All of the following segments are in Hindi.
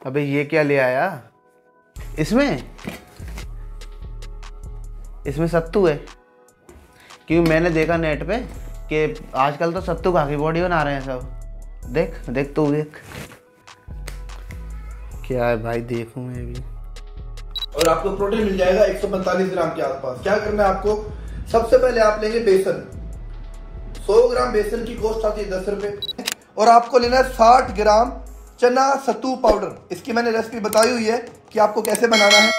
अबे ये क्या ले आया? इसमें इसमें सत्तू है। क्योंकि मैंने देखा नेट पे कि आजकल तो सत्तू खा के बॉडी बना रहे हैं सब। देख देख तू देख क्या है भाई, देखूं मैं भी। और आपको प्रोटीन मिल जाएगा 145 ग्राम के आसपास। क्या करना है आपको, सबसे पहले आप लेंगे बेसन। 100 ग्राम बेसन की कॉस्ट आती है 10 रुपए। और आपको लेना है 60 ग्राम चना सत्तू पाउडर। इसकी मैंने रेसिपी बताई हुई है कि आपको कैसे बनाना है।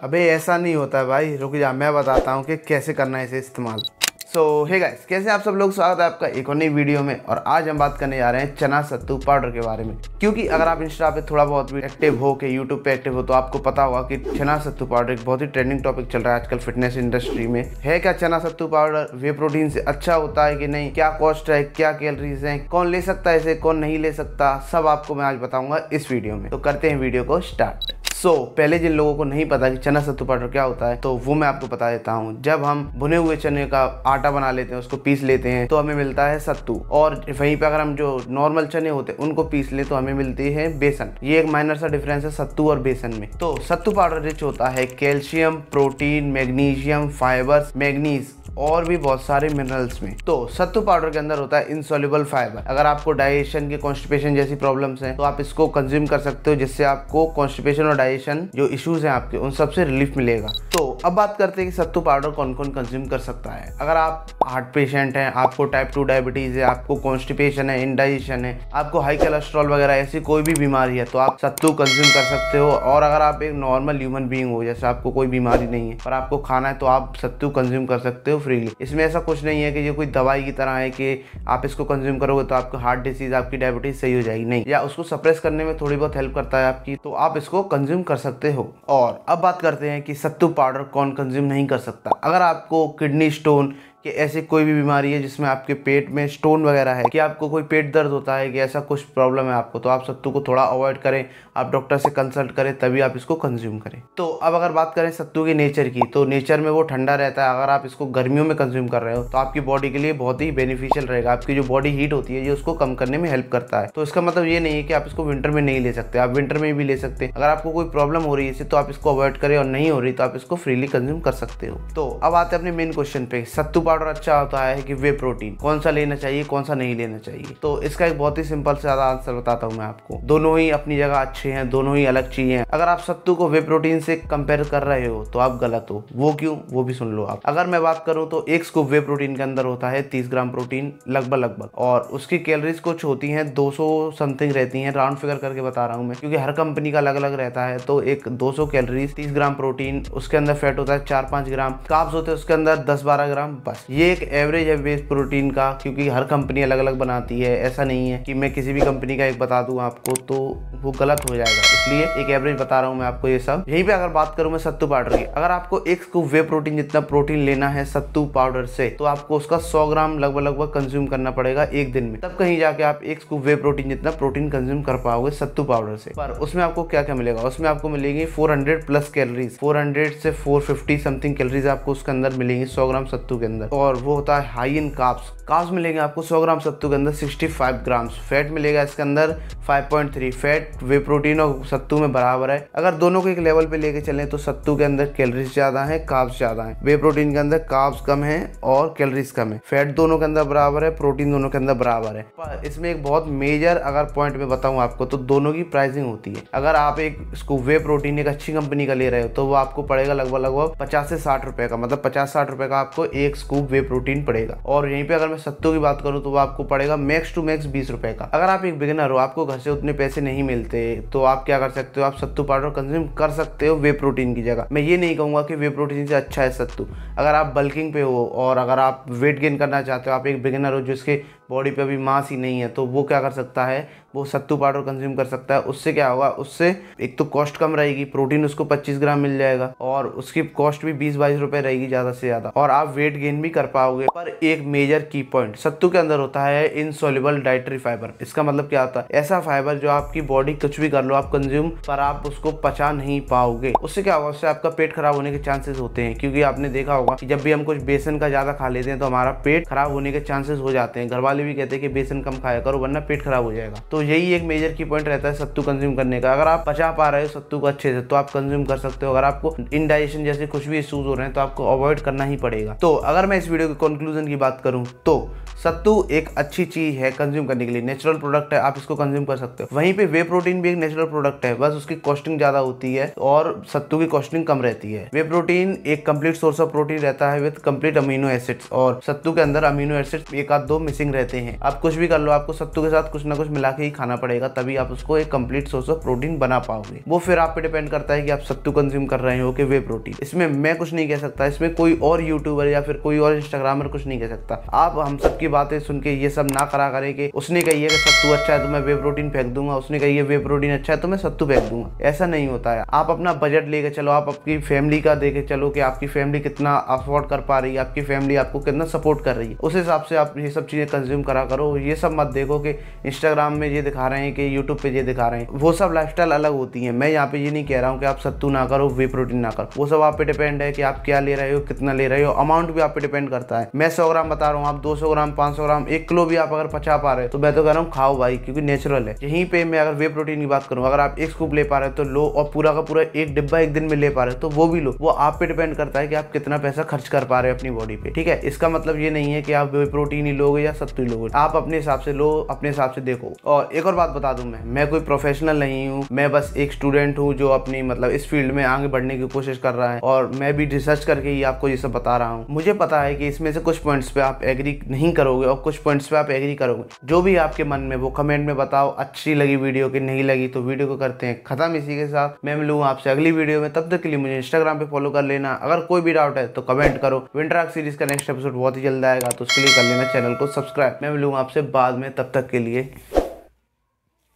अबे ऐसा नहीं होता है भाई, रुक जा मैं बताता हूँ कि कैसे करना है इसे इस्तेमाल। सो हे गाइस, कैसे आप सब लोग, स्वागत है आपका एक और नई वीडियो में। और आज हम बात करने जा रहे हैं चना सत्तू पाउडर के बारे में। क्योंकि अगर आप इंस्टा पे थोड़ा बहुत भी एक्टिव हो के यूट्यूब पे एक्टिव हो तो आपको पता होगा कि चना सत्तू पाउडर एक बहुत ही ट्रेंडिंग टॉपिक चल रहा है आजकल फिटनेस इंडस्ट्री में। है क्या चना सत्तू पाउडर वे प्रोटीन से अच्छा होता है कि नहीं, क्या कॉस्ट है, क्या कैलोरीज है, कौन ले सकता है इसे, कौन नहीं ले सकता, सब आपको मैं आज बताऊंगा इस वीडियो में। तो करते हैं वीडियो को स्टार्ट। पहले जिन लोगों को नहीं पता कि चना सत्तू पाउडर क्या होता है तो वो मैं आपको बता देता हूँ। जब हम भुने हुए चने का आटा बना लेते हैं, उसको पीस लेते हैं तो हमें मिलता है सत्तू। और वहीं पे अगर हम जो नॉर्मल चने होते हैं उनको पीस ले तो हमें मिलती है बेसन। ये एक माइनर सा डिफरेंस है सत्तू और बेसन में। तो सत्तू पाउडर रिच होता है calcium, protein, magnesium, fibre, manganese और भी बहुत सारे मिनरल्स में। तो सत्तू पाउडर के अंदर होता है इनसॉल्युबल फाइबर। अगर आपको डाइजेशन के कॉन्स्टिपेशन जैसी प्रॉब्लम्स हैं तो आप इसको कंज्यूम कर सकते हो, जिससे आपको कॉन्स्टिपेशन और डाइजेशन जो इश्यूज हैं आपके उन सब से रिलीफ मिलेगा। तो अब बात करते हैं कि सत्तू पाउडर कौन कौन कंज्यूम कर सकता है। अगर आप हार्ट पेशेंट हैं, आपको टाइप 2 डायबिटीज है, आपको कॉन्स्टिपेशन है, इंडाइजेशन है, आपको हाई कोलेस्ट्रॉल वगैरह ऐसी कोई भी बीमारी है तो आप सत्तू कंज्यूम कर सकते हो। और अगर आप एक नॉर्मल ह्यूमन बीइंग हो, जैसे आपको कोई बीमारी नहीं है पर आपको खाना है, तो आप सत्तू कंज्यूम कर सकते हो फ्रीली। इसमें ऐसा कुछ नहीं है कि ये कोई दवाई की तरह है कि आप इसको कंज्यूम करोगे तो आपको हार्ट डिसीज, आपकी डायबिटीज सही हो जाएगी, नहीं। या उसको सप्रेस करने में थोड़ी बहुत हेल्प करता है आपकी, तो आप इसको कंज्यूम कर सकते हो। और अब बात करते हैं कि सत्तू पाउडर कौन कंज्यूम नहीं कर सकता। अगर आपको किडनी स्टोन कि ऐसी कोई भी बीमारी है जिसमें आपके पेट में स्टोन वगैरह है, कि आपको कोई पेट दर्द होता है, कि ऐसा कुछ प्रॉब्लम है आपको, तो आप सत्तू को थोड़ा अवॉइड करें, आप डॉक्टर से कंसल्ट करें तभी आप इसको कंज्यूम करें। तो अब अगर बात करें सत्तू के नेचर की, तो नेचर में वो ठंडा रहता है। अगर आप इसको गर्मियों में कंज्यूम कर रहे हो तो आपकी बॉडी के लिए बहुत ही बेनिफिशियल रहेगा। आपकी जो बॉडी हीट होती है ये उसको कम करने में हेल्प करता है। तो इसका मतलब ये नहीं है कि आप इसको विंटर में नहीं ले सकते, आप विंटर में भी ले सकते हैं। अगर आपको कोई प्रॉब्लम हो रही है इससे तो आप इसको अवॉइड करें, और नहीं हो रही तो आप इसको फ्रीली कंज्यूम कर सकते हो। तो अब आते हैं अपने मेन क्वेश्चन पे, सत्तू पाउडर अच्छा होता है कि वे प्रोटीन, कौन सा लेना चाहिए, कौन सा नहीं लेना चाहिए। तो इसका एक बहुत ही सिंपल से आंसर बताता हूँ मैं आपको। दोनों ही अपनी जगह अच्छे हैं, दोनों ही अलग चीजें हैं। अगर आप सत्तू को वे प्रोटीन से कंपेयर कर रहे हो तो आप गलत हो। वो क्यों, वो भी सुन लो आप। अगर मैं बात करूं तो एक स्कूप वे प्रोटीन के अंदर होता है 30 ग्राम प्रोटीन लगभग, और उसकी कैलोरीज कुछ होती हैं 200 समथिंग रहती हैं। राउंड फिगर करके बता रहा हूँ मैं, क्योंकि हर कंपनी का अलग अलग रहता है। तो एक 200 कैलोरीज, 30 ग्राम प्रोटीन, उसके अंदर फैट होता है 4-5 ग्राम, कार्ब्स होते हैं उसके अंदर 10-12 ग्राम, बस। ये एक एवरेज है बेस प्रोटीन का, क्योंकि हर कंपनी अलग अलग बनाती है। ऐसा नहीं है कि मैं किसी भी कंपनी का एक बता दूं आपको तो वो गलत हो जाएगा, इसलिए एक एवरेज बता रहा हूं मैं आपको ये सब। यहीं पे अगर बात करूं मैं सत्तू पाउडर की, अगर आपको एक स्कूप वे प्रोटीन जितना प्रोटीन लेना है सत्तू पाउडर से, तो आपको उसका 100 ग्राम लगभग कंज्यूम करना पड़ेगा एक दिन में। तब कहीं जाके आप एक स्कूप वे प्रोटीन जितना प्रोटीन कंज्यूम कर पाओगे सत्तू पाउडर से। पर उसमें आपको क्या क्या मिलेगा, उसमें आपको मिलेगी 400 प्लस कैलोरीज, 400 से 450 समथिंग कैलोरीज आपको उसके अंदर मिलेंगी 100 ग्राम सत्तू के अंदर। और वो होता है हाई इन कार्ब्स मिलेंगे आपको 100 ग्राम सत्तू के अंदर 65 ग्राम। फैट मिलेगा इसके अंदर 5.3। फैट वे प्रोटीन और सत्तू में बराबर है। अगर दोनों को एक लेवल पे लेके चलें तो सत्तू के अंदर कैलोरीज ज्यादा है, कार्ब्स ज्यादा है। वे प्रोटीन के अंदर कार्ब्स कम है और कैलोरीज कम है। फैट दोनों के अंदर बराबर है, प्रोटीन दोनों के अंदर बराबर है। पर इसमें एक बहुत मेजर अगर पॉइंट में बताऊं आपको तो दोनों की प्राइसिंग होती है। अगर आप एक स्कूप वे प्रोटीन एक अच्छी कंपनी का ले रहे हो तो वो आपको पड़ेगा लगभग 50 से 60 रुपए का, मतलब 50-60 रुपए का आपको एक स्कूप वे प्रोटीन पड़ेगा। और यहीं पे अगर मैं सत्तू की बात करूं तो वो आपको पड़ेगा मैक्स टू मैक्स 20 रुपए का। अगर आप एक बिगिनर हो, आपको घर से उतने पैसे नहीं मिलते, तो आप क्या कर सकते हो, आप सत्तू पाउडर कंज्यूम कर सकते हो वे प्रोटीन की जगह। मैं ये नहीं कहूंगा कि वे प्रोटीन से अच्छा है सत्तू। अगर आप बल्किंग पे हो और अगर आप वेट गेन करना चाहते हो, आप एक बिगिनर हो जिसके बॉडी पे अभी मांस ही नहीं है, तो वो क्या कर सकता है, वो सत्तू पाउडर कंज्यूम कर सकता है। उससे क्या होगा, उससे एक तो कॉस्ट कम रहेगी, प्रोटीन उसको 25 ग्राम मिल जाएगा और उसकी कॉस्ट भी 20-22 रुपए रहेगी ज्यादा से ज्यादा, और आप वेट गेन भी कर पाओगे। पर एक मेजर की पॉइंट, सत्तू के अंदर होता है इनसॉल्युबल डाइटरी फाइबर। इसका मतलब क्या होता है, ऐसा फाइबर जो आपकी बॉडी कुछ भी कर लो आप कंज्यूम, पर आप उसको पचा नहीं पाओगे। उससे क्या होगा, उससे आपका पेट खराब होने के चांसेस होते हैं। क्योंकि आपने देखा होगा कि जब भी हम कुछ बेसन का ज्यादा खा लेते हैं तो हमारा पेट खराब होने के चांसेस हो जाते हैं। घर वाले वाले भी कहते हैं कि बेसन कम खाया करो वरना पेट खराब हो जाएगा। तो यही एक मेजर की पॉइंट रहता है सत्तू कंज्यूम करने का। अगर आप पचा पा रहे हो सत्तू को अच्छे से तो आप कंज्यूम कर सकते हो। अगर आपको इंडाइजेशन जैसे कुछ भी इश्यूज हो रहे हैं तो आपको अवॉइड करना ही पड़ेगा। तो अगर मैं इस वीडियो के कंक्लूजन की बात करूं तो सत्तू एक अच्छी चीज है कंज्यूम करने के लिए, नेचुरल प्रोडक्ट है, आप इसको कंज्यूम कर सकते हो। वहीं पे वे प्रोटीन भी एक नेचुरल प्रोडक्ट है, बस उसकी कॉस्टिंग ज्यादा होती है और सत्तू की कॉस्टिंग कम रहती है। वे प्रोटीन एक कंप्लीट सोर्स ऑफ प्रोटीन रहता है विद कंप्लीट अमीनो एसिड्स, और सत्तू के अंदर अमीनो एसिड्स एक आध दो मिसिंग रहते हैं। आप कुछ भी कर लो, आपको सत्तू के साथ कुछ ना कुछ मिला के ही खाना पड़ेगा, तभी आप उसको एक कंप्लीट सोर्स ऑफ प्रोटीन बना पाओगे। वो फिर आप पे डिपेंड करता है कि आप सत्तू कंज्यूम कर रहे हो कि वे प्रोटीन। इसमें मैं कुछ नहीं कह सकता, इसमें कोई और यूट्यूबर या फिर कोई और इंस्टाग्रामर कुछ नहीं कह सकता। आप हम सब की बातें सुन के ये सब ना करा करें कि उसने कही है कि सत्तू अच्छा है तो मैं वे प्रोटीन फेंक दूंगा, उसने कही है वे प्रोटीन अच्छा है तो मैं सत्तू फेंक दूंगा। ऐसा नहीं होता है। आप अपना बजट लेके चलो, आप अपनी फैमिली का देखे चलो कि आपकी फैमिली कितना अफोर्ड कर पा रही है, आपकी फैमिली आपको कितना सपोर्ट कर रही है, उस हिसाब से आप ये सब चीजें कंज्यूम करा करो। ये सब मत देखो कि इंस्टाग्राम में ये दिखा रहे हैं कि यूट्यूब पे ये दिखा रहे हैं, वो सब लाइफस्टाइल अलग होती है। मैं यहाँ पे ये नहीं कह रहा हूँ कि आप सत्तू ना करो, वे प्रोटीन ना करो, वो सब आप पे डिपेंड है कि आप क्या ले रहे हो, कितना ले रहे हो, अमाउंट भी आप पे डिपेंड करता है। मैं 100 ग्राम बता रहा हूँ, आप 200 ग्राम, 500 ग्राम, 1 किलो भी आप अगर पचा पा रहे हो तो मैं तो कह रहा हूँ खाओ भाई, क्योंकि नेचुरल है। यहीं पे मैं अगर वे प्रोटीन की बात करूँ, अगर आप 1 स्कूप ले पा रहे हो तो लो, और पूरा का पूरा 1 डिब्बा एक दिन में ले पा रहे हो तो वो भी लो। वो आप पे डिपेंड करता है कि आप कितना पैसा खर्च कर पा रहे हो अपनी बॉडी पे, ठीक है। इसका मतलब ये नहीं है कि आप वे प्रोटीन ही लोगे या सत्तू ही लोगे, आप अपने हिसाब से लो, अपने हिसाब से देखो। और एक और बात बता दूं, मैं कोई प्रोफेशनल नहीं हूँ, मैं बस एक स्टूडेंट हूँ जो अपनी मतलब इस फील्ड में आगे बढ़ने की कोशिश कर रहा है, और मैं भी रिसर्च करके ही आपको ये सब बता रहा हूँ। मुझे पता है कि इसमें से कुछ पॉइंट्स पे आप एग्री नहीं करोगे और कुछ पॉइंट्स पे आप एग्री करोगे। जो भी आपके मन में वो कमेंट में बताओ। अच्छी लगी वीडियो कि नहीं लगी, तो वीडियो को करते हैं खत्म। इसी के साथ मैं मिलूंगा आपसे अगली वीडियो में, तब तक के लिए मुझे इंस्टाग्राम पे फॉलो कर लेना। अगर कोई भी डाउट है तो कमेंट करो। विंटर आर्क सीरीज का नेक्स्ट एपिसोड बहुत ही जल्द आएगा, तो उसके लिए कर लेना चैनल को सब्सक्राइब। मैं मिलूंगा आपसे बाद में, तब तक के लिए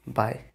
बाय।